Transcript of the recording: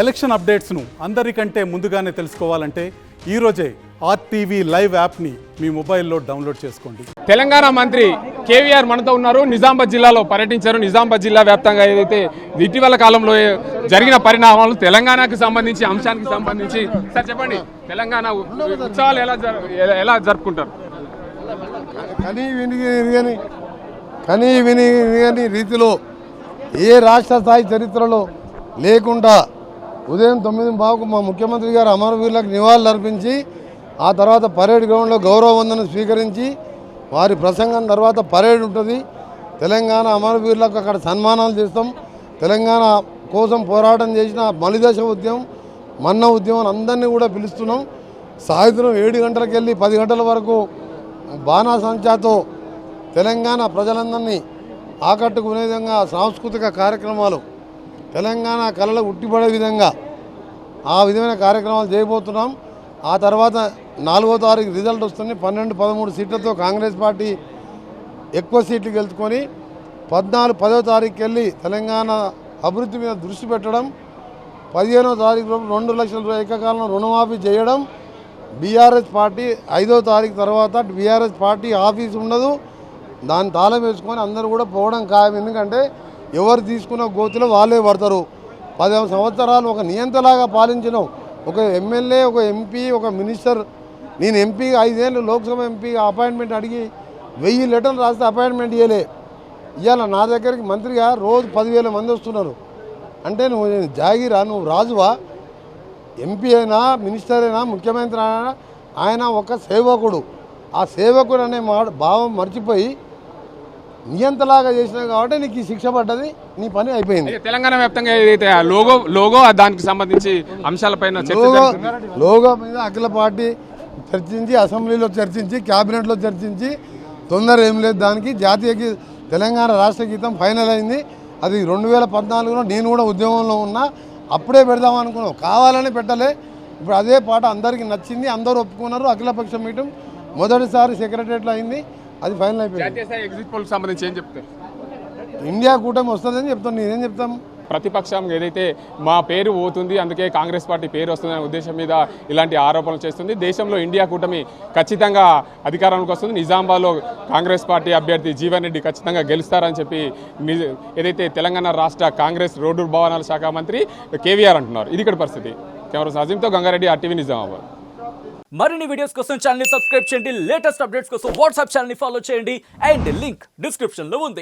Election అప్డేట్స్ను అందరికంటే ముందుగానే తెలుసుకోవాలంటే ఈరోజే ఆర్టీవీ లైవ్ యాప్ని మీ మొబైల్లో డౌన్లోడ్ చేసుకోండి. తెలంగాణ మంత్రి కేవీఆర్ మనతో ఉన్నారు. నిజామాబాద్ జిల్లాలో పర్యటించారు. నిజామాబాద్ జిల్లా వ్యాప్తంగా ఏదైతే ఇటీవల కాలంలో జరిగిన పరిణామాలు తెలంగాణకు సంబంధించి అంశానికి సంబంధించి సార్ చెప్పండి, తెలంగాణ ఉత్సవాలు ఎలా జరుపుకుంటారు? కనీ విని రీతిలో ఏ రాష్ట్ర స్థాయి చరిత్రలో లేకుండా ఉదయం 9:15 మా ముఖ్యమంత్రి గారు అమరవీరులకు నివాళులు అర్పించి ఆ తర్వాత పరేడ్ గ్రౌండ్లో గౌరవ వందనం స్వీకరించి వారి ప్రసంగం తర్వాత పరేడ్ ఉంటుంది. తెలంగాణ అమరవీరులకు అక్కడ సన్మానాలు చేస్తాం. తెలంగాణ కోసం పోరాటం చేసిన మలిదశ ఉద్యమం, మన్న ఉద్యమం అందరినీ కూడా పిలుస్తున్నాం. సాయంత్రం 7 గంటలకు వెళ్ళి 10 గంటల వరకు బాణాసంచాతో తెలంగాణ ప్రజలందరినీ ఆకట్టుకునే విధంగా సాంస్కృతిక కార్యక్రమాలు, తెలంగాణ కళలు ఉట్టిపడే విధంగా ఆ విధమైన కార్యక్రమాలు చేయబోతున్నాం. ఆ తర్వాత 4వ తారీఖు రిజల్ట్ వస్తుంది. 12-13 సీట్లతో కాంగ్రెస్ పార్టీ ఎక్కువ సీట్లు గెలుచుకొని 10వ తారీఖుకి వెళ్ళి తెలంగాణ అభివృద్ధి మీద దృష్టి పెట్టడం, 15వ తారీఖు 2 లక్షల రూపాయల ఏకకాలంలో రుణమాఫీ చేయడం. బీఆర్ఎస్ పార్టీ 5వ తారీఖు తర్వాత బీఆర్ఎస్ పార్టీ ఆఫీస్ ఉండదు, దాన్ని తాళం వేసుకొని అందరూ కూడా పోవడం ఖాయం. ఎందుకంటే ఎవరు తీసుకున్న గోతిలో వాళ్ళే పడతారు. 10 సంవత్సరాలు ఒక నియంతలాగా పాలించినాం. ఒక ఎమ్మెల్యే, ఒక ఎంపీ, ఒక మినిస్టర్. నేను ఎంపీ 5 ఏళ్ళు లోక్సభ ఎంపీ అపాయింట్మెంట్ అడిగి 1000 లెటర్లు రాస్తే అపాయింట్మెంట్ ఇవ్వలే. ఇవాళ నా దగ్గరికి మంత్రిగా రోజు 10,000 మంది వస్తున్నారు. అంటే నువ్వు జాగిరా, నువ్వు రాజువా? ఎంపీ అయినా, మినిస్టర్ అయినా, ముఖ్యమంత్రి అయినా ఆయన ఒక సేవకుడు. ఆ సేవకుడు అనే భావం మర్చిపోయి నియంతలాగా చేసినావు కాబట్టి నీకు ఈ శిక్ష పడ్డది, నీ పని అయిపోయింది. తెలంగాణ వ్యాప్తంగా ఏదైతే లోగో దానికి సంబంధించి అంశాలపైన లోగో మీద అఖిల పార్టీ చర్చించి, అసెంబ్లీలో చర్చించి, క్యాబినెట్లో చర్చించి, తొందర ఏం లేదు. దానికి జాతీయ తెలంగాణ రాష్ట్ర గీతం ఫైనల్ అయింది. అది 2014లో నేను కూడా ఉద్యమంలో ఉన్నా, అప్పుడే పెడదాం అనుకున్నాం, కావాలని పెట్టలే. ఇప్పుడు అదే పాట అందరికీ నచ్చింది, అందరూ ఒప్పుకున్నారు. అఖిలపక్ష మీటింగ్ మొదటిసారి సెక్రటరియట్లో అయింది, అది ఫైనల్ అయిపోయింది. ఎగ్జిట్ పోల్ సంబంధించి ఏం చెప్తారు? ఇండియా కూటమి వస్తుందని చెప్తాను. నేనేం చెప్తాం? ప్రతిపక్షం ఏదైతే మా పేరు పోతుంది, అందుకే కాంగ్రెస్ పార్టీ పేరు వస్తుందనే ఉద్దేశం మీద ఇలాంటి ఆరోపణలు చేస్తుంది. దేశంలో ఇండియా కూటమి ఖచ్చితంగా అధికారంలోకి వస్తుంది. నిజామాబాద్లో కాంగ్రెస్ పార్టీ అభ్యర్థి జీవన్ రెడ్డి ఖచ్చితంగా గెలుస్తారని చెప్పి ఏదైతే తెలంగాణ రాష్ట్ర కాంగ్రెస్ రోడ్డు భవనాల శాఖ మంత్రి కేవీఆర్ అంటున్నారు. ఇది ఇక్కడ పరిస్థితి. కెమెరా అజీంతో గంగారెడ్డి, RTV నిజామాబాద్. మరిన్ని వీడియోస్ కోసం ఛానల్ ని సబ్స్క్రైబ్ చేయండి. లేటెస్ట్ అప్డేట్స్ కోసం వాట్సాప్ ఛానల్ ని ఫాలో చేయండి. అండ్ లింక్ డిస్క్రిప్షన్ లో ఉంది.